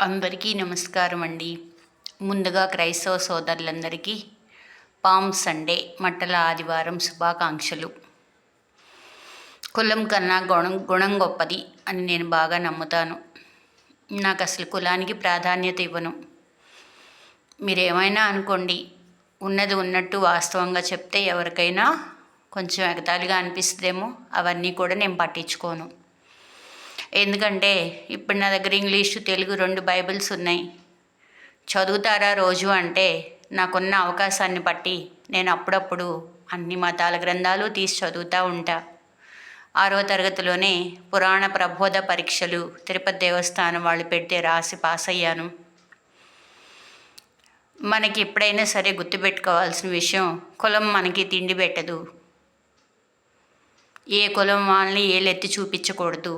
అందరికీ నమస్కారం అండి. ముందుగా క్రైస్తవ సోదరులందరికీ పామ్ సండే మట్టల ఆదివారం శుభాకాంక్షలు. కులం కన్నా గుణం గొప్పది అని నేను బాగా నమ్ముతాను. నాకు అసలు కులానికి ప్రాధాన్యత ఇవ్వను. మీరేమైనా అనుకోండి, ఉన్నది ఉన్నట్టు వాస్తవంగా చెప్తే ఎవరికైనా కొంచెం ఎగతాళిగా అనిపిస్తుందేమో, అవన్నీ కూడా నేను పట్టించుకోను. ఎందుకంటే ఇప్పుడు నా దగ్గర ఇంగ్లీషు తెలుగు 2 బైబిల్స్ ఉన్నాయి. చదువుతారా రోజు అంటే నాకున్న అవకాశాన్ని బట్టి నేను అప్పుడప్పుడు అన్ని మతాల గ్రంథాలు తీసి చదువుతూ ఉంటా. 6వ తరగతిలోనే పురాణ ప్రబోధ పరీక్షలు తిరుపతి దేవస్థానం వాళ్ళు పెడితే రాసి పాస్ అయ్యాను. మనకి ఎప్పుడైనా సరే గుర్తుపెట్టుకోవాల్సిన విషయం, కులం మనకి తిండి పెట్టదు. ఏ కులం వాళ్ళని ఏలెత్తి చూపించకూడదు,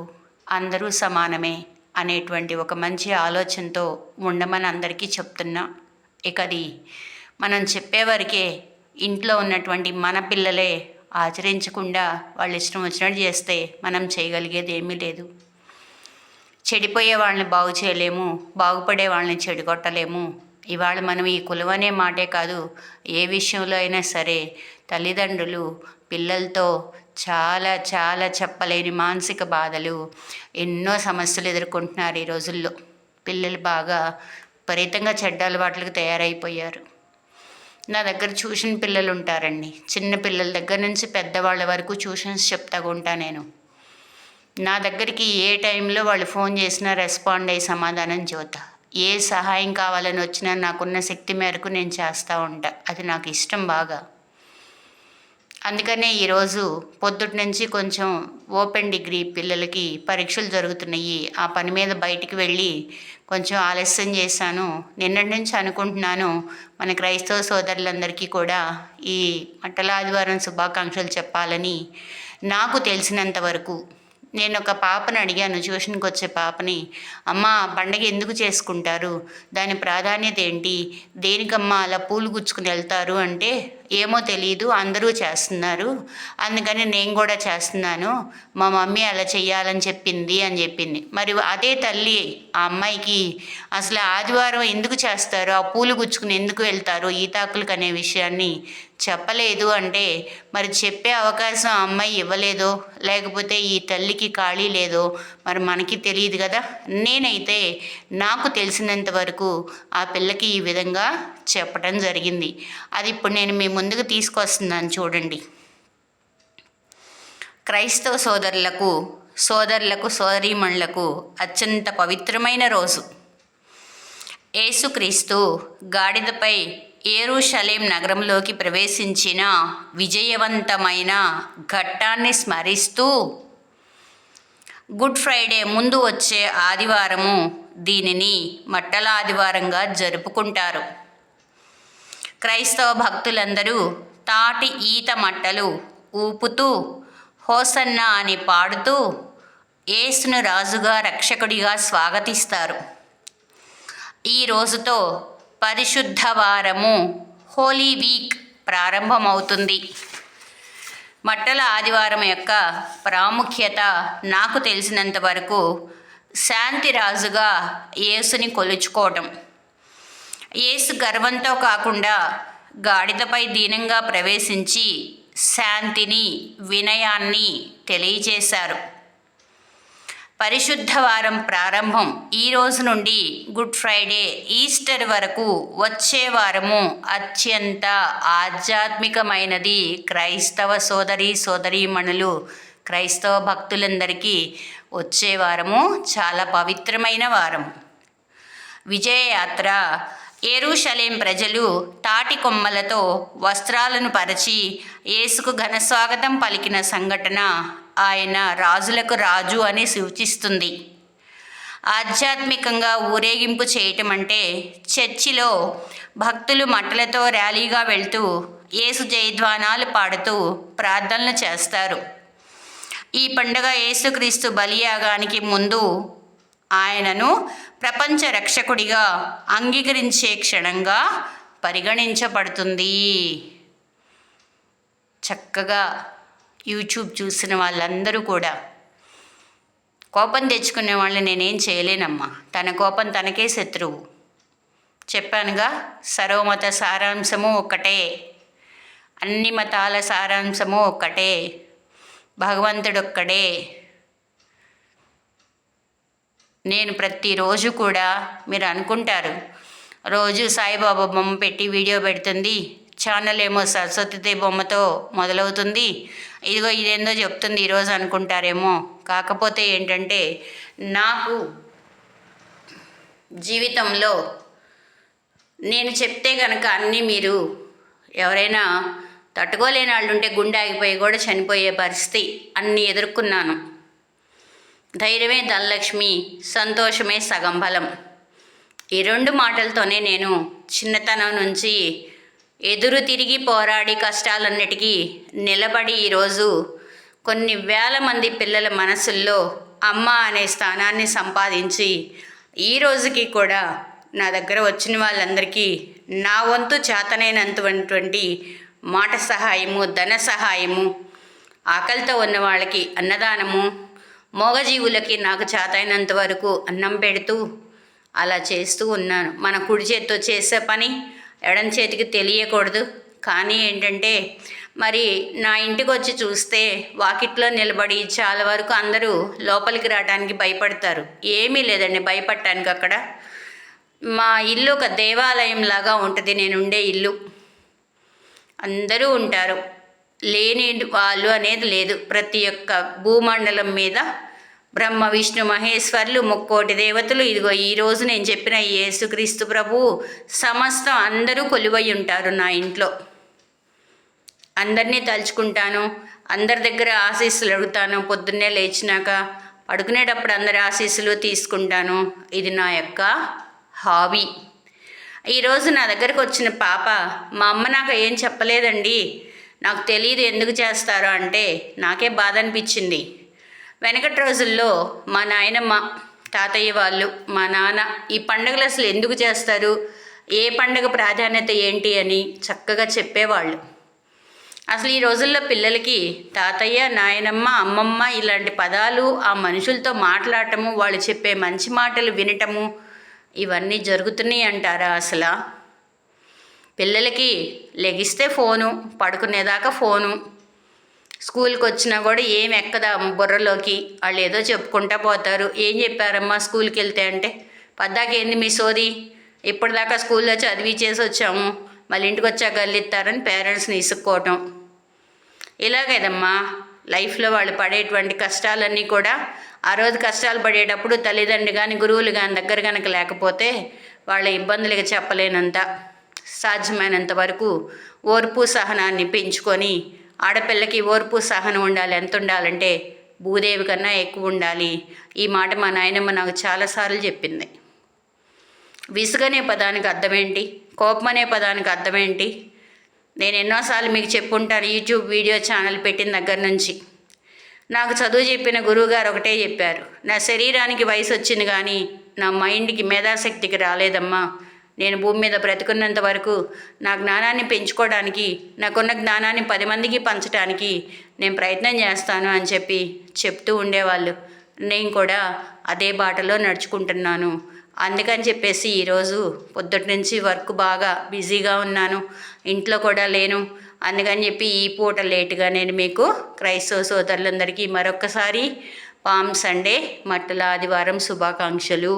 అందరూ సమానమే అనేటువంటి ఒక మంచి ఆలోచనతో ఉండమని అందరికీ చెప్తున్నా. ఇక అది మనం చెప్పేవరకే, ఇంట్లో ఉన్నటువంటి మన పిల్లలే ఆచరించకుండా వాళ్ళు ఇష్టం వచ్చినట్టు చేస్తే మనం చేయగలిగేది ఏమీ లేదు. చెడిపోయే వాళ్ళని బాగు చేయలేము, బాగుపడే వాళ్ళని చెడగొట్టలేము. ఇవాళ మనం ఈ కులం అనే మాటే కాదు, ఏ విషయంలో అయినా సరే తల్లిదండ్రులు పిల్లలతో చాలా చాలా చెప్పలేని మానసిక బాధలు, ఎన్నో సమస్యలు ఎదుర్కొంటున్నారు ఈ రోజుల్లో. పిల్లలు బాగా విపరీతంగా చెడ్డ అలవాట్లకు తయారైపోయారు. నా దగ్గర ట్యూషన్ పిల్లలు ఉంటారండి. చిన్న పిల్లల దగ్గర నుంచి పెద్దవాళ్ళ వరకు ట్యూషన్స్ చెప్తా ఉంటా నేను. నా దగ్గరికి ఏ టైంలో వాళ్ళు ఫోన్ చేసినా రెస్పాండ్ అయ్యి సమాధానం చెబుతా. ఏ సహాయం కావాలని వచ్చినా నాకున్న శక్తి మేరకు నేను చేస్తూ ఉంటా. అది నాకు ఇష్టం బాగా. అందుకనే ఈరోజు పొద్దుటి నుంచి కొంచెం ఓపెన్ డిగ్రీ పిల్లలకి పరీక్షలు జరుగుతున్నాయి. ఆ పని మీద బయటికి వెళ్ళి కొంచెం ఆలస్యం చేశాను. నిన్నటి నుంచి అనుకుంటున్నాను మన క్రైస్తవ సోదరులందరికీ కూడా ఈ మట్టల ఆదివారం శుభాకాంక్షలు చెప్పాలని. నాకు తెలిసినంత వరకు నేను ఒక పాపని అడిగాను, ట్యూషన్కి వచ్చే పాపని, అమ్మ పండగ ఎందుకు చేసుకుంటారు, దాని ప్రాధాన్యత ఏంటి, దేనికమ్మా అలా పూలు గుచ్చుకుని వెళ్తారు అంటే, ఏమో తెలియదు, అందరూ చేస్తున్నారు, అందుకని నేను కూడా చేస్తున్నాను, మా మమ్మీ అలా చెయ్యాలని చెప్పింది అని చెప్పింది. మరి అదే తల్లి ఆ అమ్మాయికి అసలు ఆదివారం ఎందుకు చేస్తారు, ఆ పూలు గుచ్చుకుని ఎందుకు వెళ్తారు ఈతాకులకు అనే విషయాన్ని చెప్పలేదు అంటే, మరి చెప్పే అవకాశం ఆ అమ్మాయి ఇవ్వలేదో, లేకపోతే ఈ తల్లికి ఖాళీ లేదో మరి మనకి తెలియదు కదా. నేనైతే నాకు తెలిసినంత వరకు ఆ పిల్లకి ఈ విధంగా చెప్పడం జరిగింది. అది ఇప్పుడు నేను మీ ముందుకు తీసుకొస్తున్నాను చూడండి. క్రైస్తవ సోదరులకు సోదరీమణులకు అత్యంత పవిత్రమైన రోజు. యేసుక్రీస్తు గాడిదపై యెరూషలేం నగరంలోకి ప్రవేశించిన విజయవంతమైన ఘట్టాన్ని స్మరిస్తూ గుడ్ ఫ్రైడే ముందు వచ్చే ఆదివారము దీనిని మట్టల ఆదివారంగా జరుపుకుంటారు. క్రైస్తవ భక్తులందరూ తాటి ఈత మట్టలు ఊపుతూ హోసన్నా అని పాడుతూ యేసును రాజుగా రక్షకుడిగా స్వాగతిస్తారు. ఈ రోజుతో పరిశుద్ధ వారము హోలీ వీక్ ప్రారంభమవుతుంది. మట్టల ఆదివారం యొక్క ప్రాముఖ్యత నాకు తెలిసినంత వరకు శాంతి రాజుగా యేసుని కొలుచుకోవటం. యేసు గర్వంతో కాకుండా గాడిదపై దీనంగా ప్రవేశించి శాంతిని, వినయాన్ని తెలియజేశారు. పరిశుద్ధ వారం ప్రారంభం ఈ రోజు నుండి గుడ్ ఫ్రైడే, ఈస్టర్ వరకు వచ్చే వారము అత్యంత ఆధ్యాత్మికమైనది. క్రైస్తవ సోదరీమణులు, క్రైస్తవ భక్తులందరికీ వచ్చే వారము చాలా పవిత్రమైన వారం. విజయయాత్ర. యెరూషలేం ప్రజలు తాటి కొమ్మలతో వస్త్రాలను పరిచి యేసుకు ఘనస్వాగతం పలికిన సంఘటన ఆయన రాజులకు రాజు అని సూచిస్తుంది. ఆధ్యాత్మికంగా ఊరేగింపు చేయటం అంటే చర్చిలో భక్తులు మట్టలతో ర్యాలీగా వెళ్తూ యేసు జయధ్వానాలు పాడుతూ ప్రార్థనలు చేస్తారు. ఈ పండుగ యేసుక్రీస్తు బలియాగానికి ముందు ఆయనను ప్రపంచ రక్షకుడిగా అంగీకరించే క్షణంగా పరిగణించబడుతుంది. చక్కగా యూట్యూబ్ చూసిన వాళ్ళందరూ కూడా కోపం తెచ్చుకునే వాళ్ళని నేనేం చేయలేనమ్మా. తన కోపం తనకే శత్రువు. చెప్పానుగా, సర్వమత సారాంశము ఒక్కటే, అన్ని మతాల సారాంశము ఒక్కటే, భగవంతుడొక్కడే. నేను ప్రతిరోజు కూడా మీరు అనుకుంటారు రోజు సాయిబాబా బొమ్మ పెట్టి వీడియో పెడుతుంది, ఛానల్ ఏమో సరస్వతి బొమ్మతో మొదలవుతుంది, ఇదిగో ఇదేందో చెప్తుంది ఈరోజు అనుకుంటారేమో. కాకపోతే ఏంటంటే నాకు జీవితంలో నేను చెప్తే కనుక అన్నీ మీరు ఎవరైనా తట్టుకోలేని వాళ్ళు ఉంటే గుండె ఆగిపోయి కూడా చనిపోయే పరిస్థితి అన్నీ ఎదుర్కొన్నాను. ధైర్యమే ధనలక్ష్మి, సంతోషమే సగం బలం. ఈ 2 మాటలతోనే నేను చిన్నతనం నుంచి ఎదురు తిరిగి పోరాడి కష్టాలన్నిటికీ నిలబడి ఈరోజు కొన్ని వేల మంది పిల్లల మనసుల్లో అమ్మ అనే స్థానాన్ని సంపాదించి ఈ రోజుకి కూడా నా దగ్గర వచ్చిన వాళ్ళందరికీ నా వంతు చేతనైనంటువంటి మాట సహాయము, ధన సహాయము, ఆకలితో ఉన్న వాళ్ళకి అన్నదానము, మోగజీవులకి నాకు చేతైనంత వరకు అన్నం పెడుతూ అలా చేస్తూ ఉన్నాను. మన కుడి చేతితో చేసే పని ఎడం చేతికి తెలియకూడదు. కానీ ఏంటంటే మరి నా ఇంటికి వచ్చి చూస్తే వాకిట్లో నిలబడి చాలా వరకు అందరూ లోపలికి రావడానికి భయపడతారు. ఏమీ లేదండి భయపడటానికి. అక్కడ మా ఇల్లు ఒక దేవాలయం లాగా ఉంటుంది, నేను ఉండే ఇల్లు. అందరూ ఉంటారు, లేని వాళ్ళు అనేది లేదు. ప్రతి ఒక్క భూమండలం మీద బ్రహ్మ విష్ణు మహేశ్వర్లు 3 దేవతలు, ఇదిగో ఈరోజు నేను చెప్పిన యేసుక్రీస్తు ప్రభు సమస్తం అందరూ కొలువై ఉంటారు నా ఇంట్లో. అందరినీ తలుచుకుంటాను, అందరి దగ్గర ఆశీస్సులు అడుగుతాను. పొద్దున్నే లేచినాక పడుకునేటప్పుడు అందరి ఆశీస్సులు తీసుకుంటాను. ఇది నా యొక్క హాబీ. ఈరోజు నా దగ్గరకు వచ్చిన పాప, మా అమ్మ నాకు ఏం చెప్పలేదండి, నాకు తెలియదు ఎందుకు చేస్తారో అంటే నాకే బాధ అనిపించింది. వెనకటి రోజుల్లో మా నాయనమ్మ, తాతయ్య వాళ్ళు, మా నాన్న ఈ పండుగలు అసలు ఎందుకు చేస్తారు, ఏ పండుగ ప్రాధాన్యత ఏంటి అని చక్కగా చెప్పేవాళ్ళు. అసలు ఈ రోజుల్లో పిల్లలకి తాతయ్య, నాయనమ్మ, అమ్మమ్మ ఇలాంటి పదాలు, ఆ మనుషులతో మాట్లాడటము, వాళ్ళు చెప్పే మంచి మాటలు వినటము ఇవన్నీ జరుగుతున్నాయి అంటారా? అసలు పిల్లలకి లెగిస్తే ఫోను, పడుకునేదాకా ఫోను, స్కూల్కి వచ్చినా కూడా ఏం ఎక్కదా బుర్రలోకి. వాళ్ళు ఏదో చెప్పుకుంటా పోతారు. ఏం చెప్పారమ్మా స్కూల్కి వెళ్తే అంటే, పద్దాక ఏంది మీ సోది, ఇప్పటిదాకా స్కూల్లో చదివి చేసి వచ్చాము, మళ్ళీ ఇంటికి వచ్చాక గల్లిస్తారని పేరెంట్స్ని ఇసుక్కోవటం. ఇలాగేదమ్మా లైఫ్లో వాళ్ళు పడేటువంటి కష్టాలన్నీ కూడా ఆ రోజు కష్టాలు పడేటప్పుడు తల్లిదండ్రులు కానీ గురువులు కానీ దగ్గర కనుక లేకపోతే వాళ్ళ ఇబ్బందులకి చెప్పలేనంత, సాధ్యమైనంత వరకు ఓర్పు సహనాన్ని పెంచుకొని, ఆడపిల్లకి ఓర్పు సహనం ఉండాలి. ఎంత ఉండాలంటే భూదేవి కన్నా ఎక్కువ ఉండాలి. ఈ మాట మా నాయనమ్మ నాకు చాలాసార్లు చెప్పింది. విసుగనే పదానికి అర్థమేంటి, కోపం అనే పదానికి అర్థమేంటి, నేను ఎన్నోసార్లు మీకు చెప్పుంటాను. యూట్యూబ్ వీడియో ఛానల్ పెట్టిన దగ్గర నుంచి నాకు చదువు చెప్పిన గురువుగారు ఒకటే చెప్పారు, నా శరీరానికి వయసు వచ్చింది కానీ నా మైండ్కి మేధాశక్తికి రాలేదమ్మా. నేను భూమి మీద బ్రతుకున్నంత వరకు నా జ్ఞానాన్ని పెంచుకోవడానికి, నాకున్న జ్ఞానాన్ని 10 మందికి పంచడానికి నేను ప్రయత్నం చేస్తాను అని చెప్తూ ఉండేవాళ్ళు. నేను కూడా అదే బాటలో నడుచుకుంటున్నాను. అందుకని చెప్పేసి ఈరోజు పొద్దుటి నుంచి వర్క్ బాగా బిజీగా ఉన్నాను, ఇంట్లో కూడా లేను. అందుకని చెప్పి ఈ పూట లేటుగా నేను మీకు క్రైస్తవ సోదరులందరికీ మరొక్కసారి పామ్ సండే, మట్టల ఆదివారం శుభాకాంక్షలు.